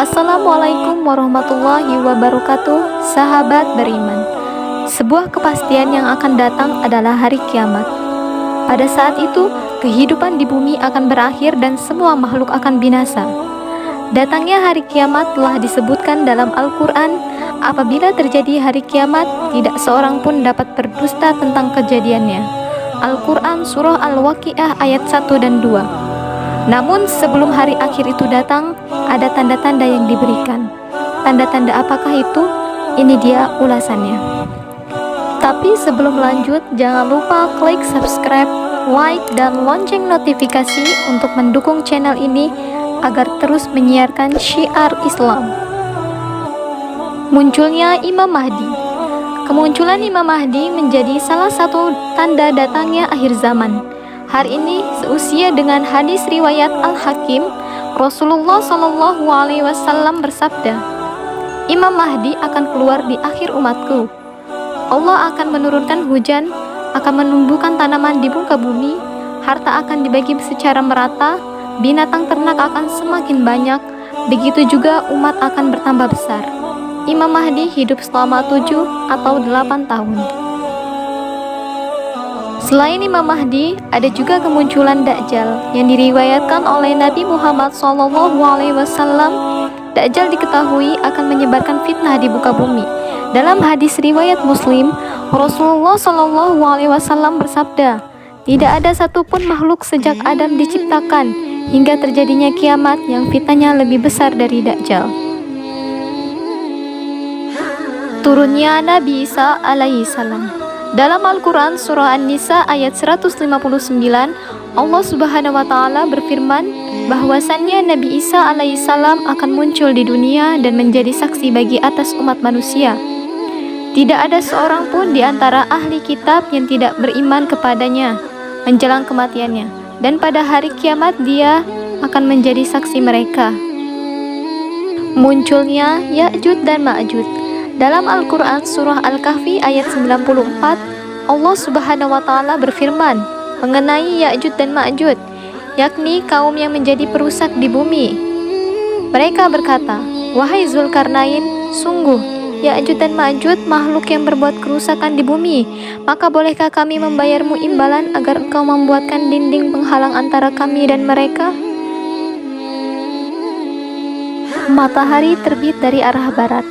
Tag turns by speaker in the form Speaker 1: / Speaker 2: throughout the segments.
Speaker 1: Assalamualaikum warahmatullahi wabarakatuh, sahabat beriman. Sebuah kepastian yang akan datang adalah hari kiamat. Pada saat itu, kehidupan di bumi akan berakhir dan semua makhluk akan binasa. Datangnya hari kiamat telah disebutkan dalam Al-Quran. Apabila terjadi hari kiamat, tidak seorang pun dapat berdusta tentang kejadiannya. Al-Quran Surah Al-Waqiah ayat 1 dan 2. Namun sebelum hari akhir itu datang, ada tanda-tanda yang diberikan. Tanda-tanda apakah itu? Ini dia ulasannya. Tapi sebelum lanjut, jangan lupa klik subscribe, like, dan lonceng notifikasi untuk mendukung channel ini agar terus menyiarkan syiar Islam. Munculnya Imam Mahdi. Kemunculan Imam Mahdi menjadi salah satu tanda datangnya akhir zaman. Hari ini seusia dengan hadis riwayat Al-Hakim, Rasulullah SAW bersabda, Imam Mahdi akan keluar di akhir umatku. Allah akan menurunkan hujan, akan menumbuhkan tanaman di muka bumi, harta akan dibagi secara merata, binatang ternak akan semakin banyak, begitu juga umat akan bertambah besar. Imam Mahdi hidup selama 7 atau 8 tahun. Selain Imam Mahdi, ada juga kemunculan Dajjal yang diriwayatkan oleh Nabi Muhammad SAW. Dajjal diketahui akan menyebarkan fitnah di muka bumi. Dalam hadis riwayat Muslim, Rasulullah SAW bersabda, tidak ada satupun makhluk sejak Adam diciptakan hingga terjadinya kiamat yang fitnahnya lebih besar dari Dajjal. Turunnya Nabi Isa alaihissalam. Dalam Al-Quran Surah An-Nisa ayat 159, Allah Subhanahu wa Ta'ala berfirman bahwasannya Nabi Isa alaihissalam akan muncul di dunia dan menjadi saksi bagi atas umat manusia. Tidak ada seorang pun di antara ahli kitab yang tidak beriman kepadanya menjelang kematiannya, dan pada hari kiamat dia akan menjadi saksi mereka. Munculnya Ya'juj dan Ma'juj. Dalam Al-Quran Surah Al-Kahfi ayat 94, Allah Subhanahu wa Ta'ala berfirman mengenai Ya'juj dan Ma'juj, yakni kaum yang menjadi perusak di bumi. Mereka berkata, wahai Zulkarnain, sungguh Ya'juj dan Ma'juj makhluk yang berbuat kerusakan di bumi, maka bolehkah kami membayarmu imbalan agar engkau membuatkan dinding penghalang antara kami dan mereka? Matahari terbit dari arah barat.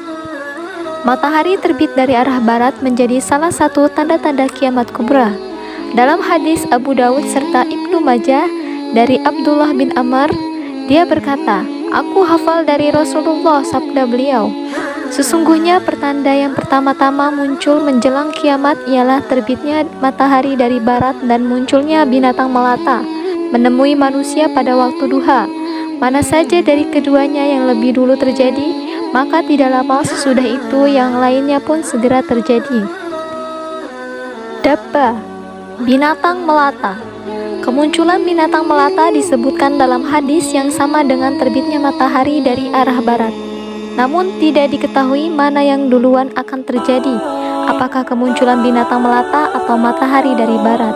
Speaker 1: Matahari terbit dari arah barat menjadi salah satu tanda-tanda kiamat kubra. Dalam hadis Abu Dawud serta Ibnu Majah dari Abdullah bin Amr, dia berkata, aku hafal dari Rasulullah sabda beliau, sesungguhnya pertanda yang pertama-tama muncul menjelang kiamat ialah terbitnya matahari dari barat dan munculnya binatang melata menemui manusia pada waktu duha. Mana saja dari keduanya yang lebih dulu terjadi, maka tidak lama sesudah itu yang lainnya pun segera terjadi. Dabba, binatang melata. Kemunculan binatang melata disebutkan dalam hadis yang sama dengan terbitnya matahari dari arah barat. Namun tidak diketahui mana yang duluan akan terjadi, apakah kemunculan binatang melata atau matahari dari barat.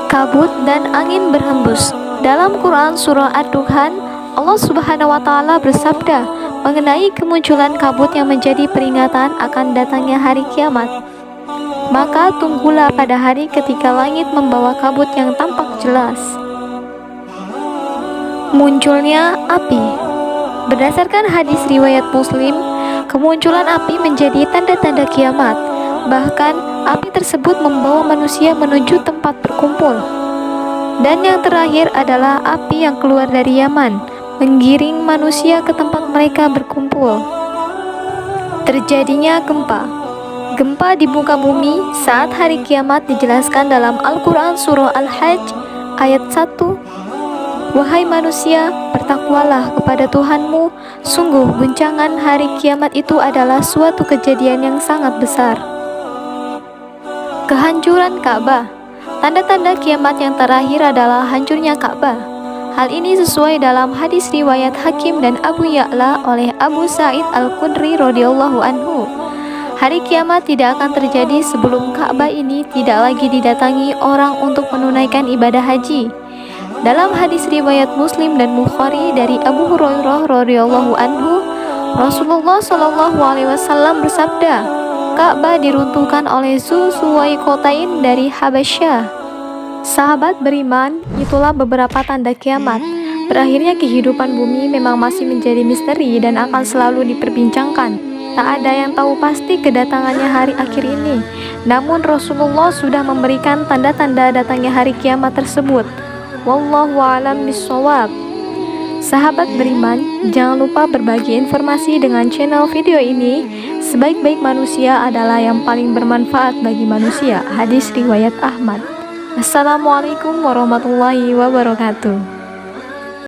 Speaker 1: Kabut dan angin berhembus. Dalam Quran Surah Ad-Dukhan, Allah Subhanahu wa Ta'ala bersabda mengenai kemunculan kabut yang menjadi peringatan akan datangnya hari kiamat. Maka tunggulah pada hari ketika langit membawa kabut yang tampak jelas. Munculnya api. Berdasarkan hadis riwayat Muslim, kemunculan api menjadi tanda-tanda kiamat. Bahkan api tersebut membawa manusia menuju tempat berkumpul. Dan yang terakhir adalah api yang keluar dari Yaman, menggiring manusia ke tempat mereka berkumpul. Terjadinya gempa. Gempa di muka bumi saat hari kiamat dijelaskan dalam Al-Quran Surah Al-Hajj ayat 1. Wahai manusia, bertakwalah kepada Tuhanmu, sungguh guncangan hari kiamat itu adalah suatu kejadian yang sangat besar. Kehancuran Ka'bah. Tanda-tanda kiamat yang terakhir adalah hancurnya Ka'bah. Hal ini sesuai dalam hadis riwayat Hakim dan Abu Ya'la oleh Abu Sa'id Al-Khudri radhiyallahu anhu. Hari kiamat tidak akan terjadi sebelum Ka'bah ini tidak lagi didatangi orang untuk menunaikan ibadah haji. Dalam hadis riwayat Muslim dan Bukhari dari Abu Hurairah radhiyallahu anhu, Rasulullah shallallahu alaihi wasallam bersabda, Ka'bah diruntuhkan oleh Zulsuwaikotain dari Habasyah. Sahabat beriman, itulah beberapa tanda kiamat. Berakhirnya kehidupan bumi memang masih menjadi misteri dan akan selalu diperbincangkan. Tak ada yang tahu pasti kedatangannya hari akhir ini. Namun Rasulullah sudah memberikan tanda-tanda datangnya hari kiamat tersebut. Wallahu a'lam bishawab. Sahabat beriman, jangan lupa berbagi informasi dengan channel video ini. Sebaik-baik manusia adalah yang paling bermanfaat bagi manusia. Hadis riwayat Ahmad. Assalamualaikum warahmatullahi wabarakatuh.